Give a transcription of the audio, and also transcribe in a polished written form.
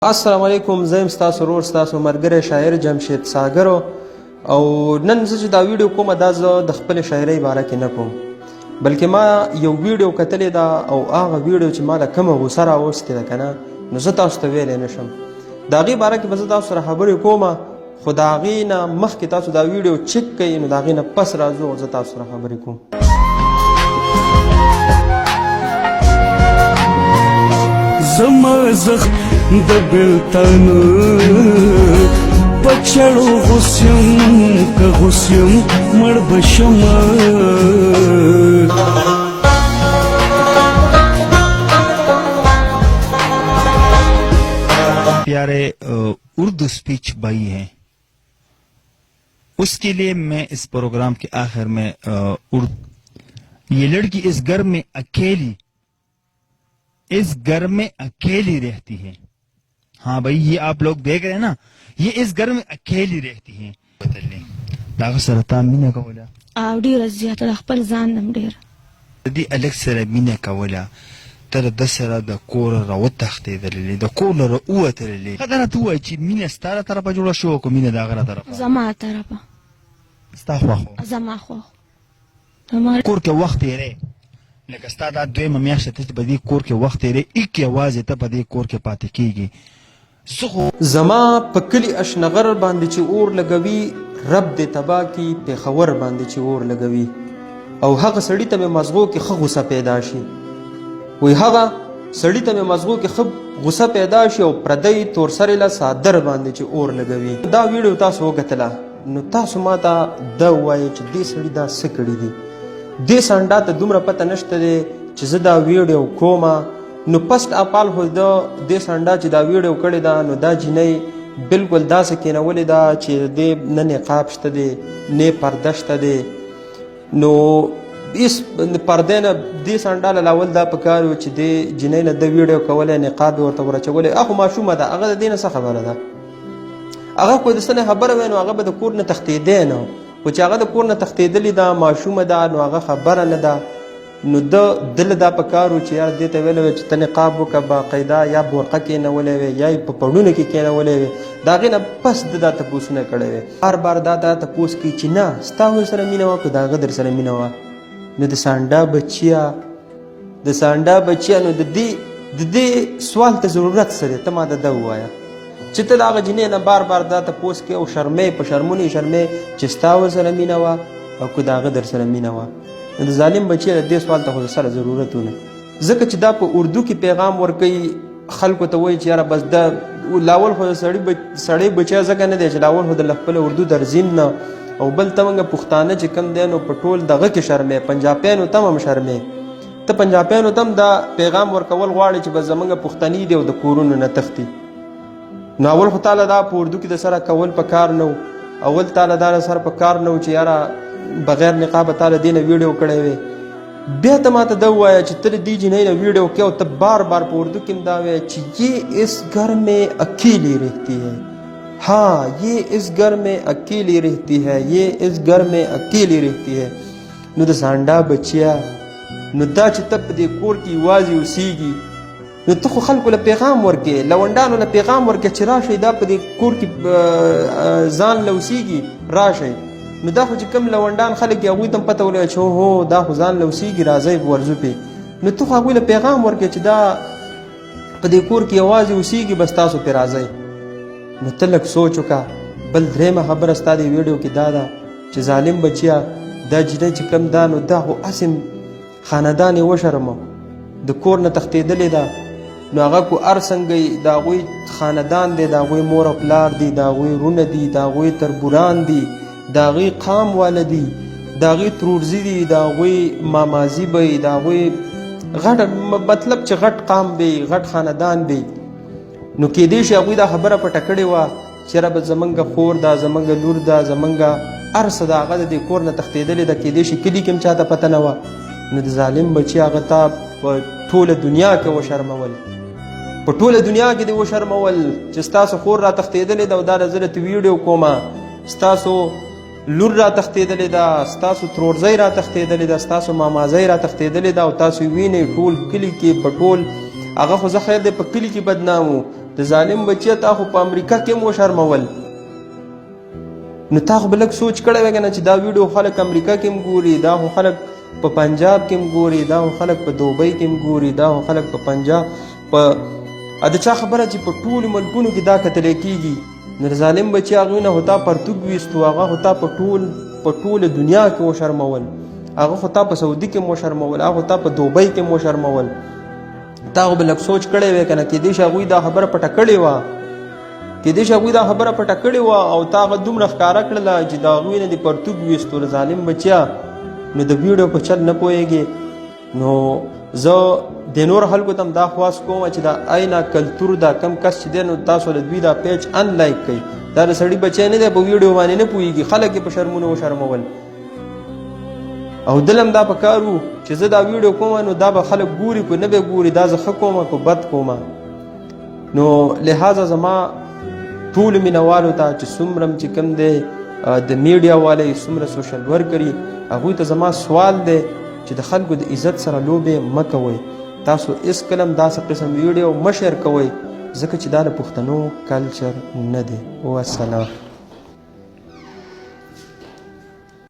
السلام علیکم. زه یم ستاسو ورور ستاسو ملګری شاعر جمشید ساګر او نن زه چې دا ویډیو کومه دا زه د خپلې شاعرۍ باره کې نه کوم بلکې ما یو ویډیو کتلې ده او هغه ویډیو چې ما له کومه غوسه راوستې ده که نه نو زه تاسو ته ویلی نه شم. د هغې باره کې به زه تاسو سره خبرې کوم خو د هغې نه مخکې تاسو دا ویډیو چک کوئ نو د هغې نه پس راځو او زه تاسو سره خبرې کوم. زما زخم د بلتان پچړو غسیم که غسیم مړ بشم. प्यारे उर्दू स्पीच भाई हैं उसके लिए मैं इस प्रोग्राम के आखिर में ये लड़की इस घर में अकेली रहती है. हाँ भाई ये आप लोग देख रहे हैं ना ये इस घर में अकेली रहती है. दागा सरता मीना का बोला आवडी रजियात खपल जान नम ډیر دې الک سره مینه کوله تر د سره د کور را وتښتېدلې د کور را ووتلې خدای راته ووایي چې مینه ستا له طرفه جوړه شوه که مینه د هغه له طرفه زما طرفه ستا خوښ زما خو کور کې وخت تېری لکه ستا دا دویمه میاشته ته چې په دې کور کې وخت تېری ایک یوازې ته په دې کور کې پاتې کېږي. زما په کلي اشنغر باندې چې اور لګوي رب دې تبا کی پېښور باندې چې اور لګوي او هغه سړي ته مې مزغو کې ښه غوسه پیدا شي. وی هغه سړي ته مې مزغو کې ښه غوسه پیدا شي او پردی تورسرې له صادر باندې چې اور لګوي. دا ویډیو تاسو وکتله نو تاسو ما ته دا ووایئ چې دې سړي دا څه کړي دي. دې سانډا ته دومره پته نشته دی چې زه دا ویډیو کومه نو پسټ اپال خو د دې سانډا چې دا ویډیو کړې ده نو دا جینۍ بالکل داسې کېنولې ده چې دې نه نقاب شته دی نه پرده شته دی نو هېڅ پردې نه دې سانډا له لاول دا پکار و چې دې جینۍ له ده ویډیو کولی نقاب یې ورته ورچولی هغه ماشومه ده هغه د دې نه څه خبره ده هغه خو د څه نه خبره وی نو هغه به د کور نه تښتېدی نه خو چې هغه د کور نه تښتېدلې ده ماشومه ده نو هغه خبره نه ده نو ده له دا پکار و چې یار دې ته ویلی وی چې ته نقاب وکړه باقاعده یا برقه کېنولی وی یا یې په پړونو کې کېنولی وی د هغې نه پس ده دا تپوسونه کړی وی بار بار دا تپوس کوي چې نه ستا ورسره مینه وه که د هغه در سره مینه وه نو د سانډا بچیه نو د دې سوال ته ضرورت څه دی ته ما ته ده ووایه چې ته د هغه جینۍ نه بار بار دا تپوس کوې او شرمې په شرمونې شرمې چې ستا ورسره مینه وه او که د هغه در سره مینه وه نو د ظالم بچی د دې سوال ته خو سره ضرورت ونه ځکه چې دا په اردو کې پیغام ورکوي خلکو ته وایي چې یاره بس دا لاول خو د سړی بچی ځکه نه دی چې لاول خو د خپله اردو درزیم نه او بل ته موږ پښتانه چې کوم دی نو په ټول دغه کې شرمې پنجابیانو ته هم شرمې ته پنجابیانو ته هم دا پیغام ورکول غواړې چې بس زموږ پښتني دی او د کورونو نه تښتي نو اول خو تاله دا په اردو کې د سره کول په کار نه اول تاله دا سره په کار نه چې یاره بغیر نقابه تاله دې نه ویډیو کړی وی بیا ته ما ته دا ووایه چې ته د دې جینۍ نه ویډیو کوې او ته بار بار په اردو کې هم دا وایه چې یہ اس گھر میں اکیلی رہتی ہے ہاں یہ اس گھر میں اکیلی رہتی ہے یہ اس گھر میں اکیلی رہتی ہے نو د سانډا بچیا نو دا چې ته په دې کور کې یوازې اوسیږي نو ته خو خلکو له پیغام ورکې لونډانو له پیغام ورکې چې راشئ دا په دې کور کې ځان له اوسیږي راشئ نو دا خو چې کوم لونډان خلک یې هغوی ته هم پته ولګوي چې هو دا خو ځان له اوسیږي راځئ ورځو پې نو ته خو هغوی له پیغام ورکې چې دا په دې کور کې یوازې اوسیږي بس تاسو پې راځئ نو ته لږ سوچ وکړه. بل درېیمه خبره ستا د ویډیو کې دا ده چې ظالم بچیه دا جینۍ چې کوم دا نو دا خو هسې خاندان یې وشرمه د کور نه تښتېدلې ده نو هغه کو هر څنګه د هغوی خاندان دی د هغوی مور او پلار دي د هغوی رونه دي د هغوی تربوران دي د هغوی قام واله دي د هغوی ترورزي دي د هغوی مامازي به وي د هغوی غټ مطلب چې غټ قام به وي غټ خاندان به وي نو کېدی شي هغوی دا خبره پټه کړې وه چې ربه زمونږ خور ده زمونږ لور ده زمونږ هر څه د هغه د دې کور نه تښتېدلې ده کېدی شي کلي کې هم چاته پته نه وه نو د ظالم بچي هغه تا په ټوله دنیا کې وشرمول په ټوله دنیا کې دې وشرمول چې ستاسو خور را تښتېدلې ده او دا زه درته ویډیو کومه ستاسو لور را تښتېدلې ده ستاسو ترورزی را تښتېدلې ده ستاسو مامازی را تښتېدلې ده او تاسو وینئ ټول کلي کې په ټول هغه خو زه خیر دی په کلي کې بدنام و د ظالم بچی تا خو په امریکا کې مو شرمول نو تا خو به لږ سوچ کړی وی که نه چې دا ویډیو خلک امریکا کې هم ګوري دا خو خلک په پنجاب کې هم ګوري دا خو خلک په دوبۍ کې هم ګوري دا خو خلک په پنجاب په د چا خبره چې په ټولو ملکونو کې دا کتلی کېږي نو د ظالم بچي هغوی نه خو تا پرتوګ ویستو هغه خو تا په ټوله دنیا کې وشرمول هغه خو تا په سعودي کې مو شرمول هغه خو تا په دوبۍ کې مو شرمول تا خو به لږ سوچ کړی وی که نه کېدای شي هغوی دا خبره پټه کړې وه کېدای شي هغوی دا خبره پټه کړې وه او تا هغه دومره ښکاره کړله چې د هغوی نه دې پرتوګ ویستو د ظالم بچیا نو د ویډیو په چل نه پوهېږې نو زه د نور خلکو ته هم دا خواست کوم چې دا اینا کلتور دا کم کس چې دی نو تاسو له دوی دا پیج انلایک کوئ دا د سړي بچی نه دی په ویډیو باندې نه پوهېږي خلک یې په شرمونه وشرمول او دل هم دا پکار و چې زه دا ویډیو کوم نو دا به خلک ګوري که نه به ګوري دا زه ښه کومه که بد کومه نو لہذا زما ټولو مینهوالو ته چې څومره چې کوم دی د میډیا والی څومره سوشل ورکري هغوی ته زما سوال دی چې د خلکو د عزت سره لوبې مه کوئ تاسو هېڅکله هم داسې قسم ویډیو مه شیر کوئ ځکه چې دا د پښتنو کلچر نه دی والسلام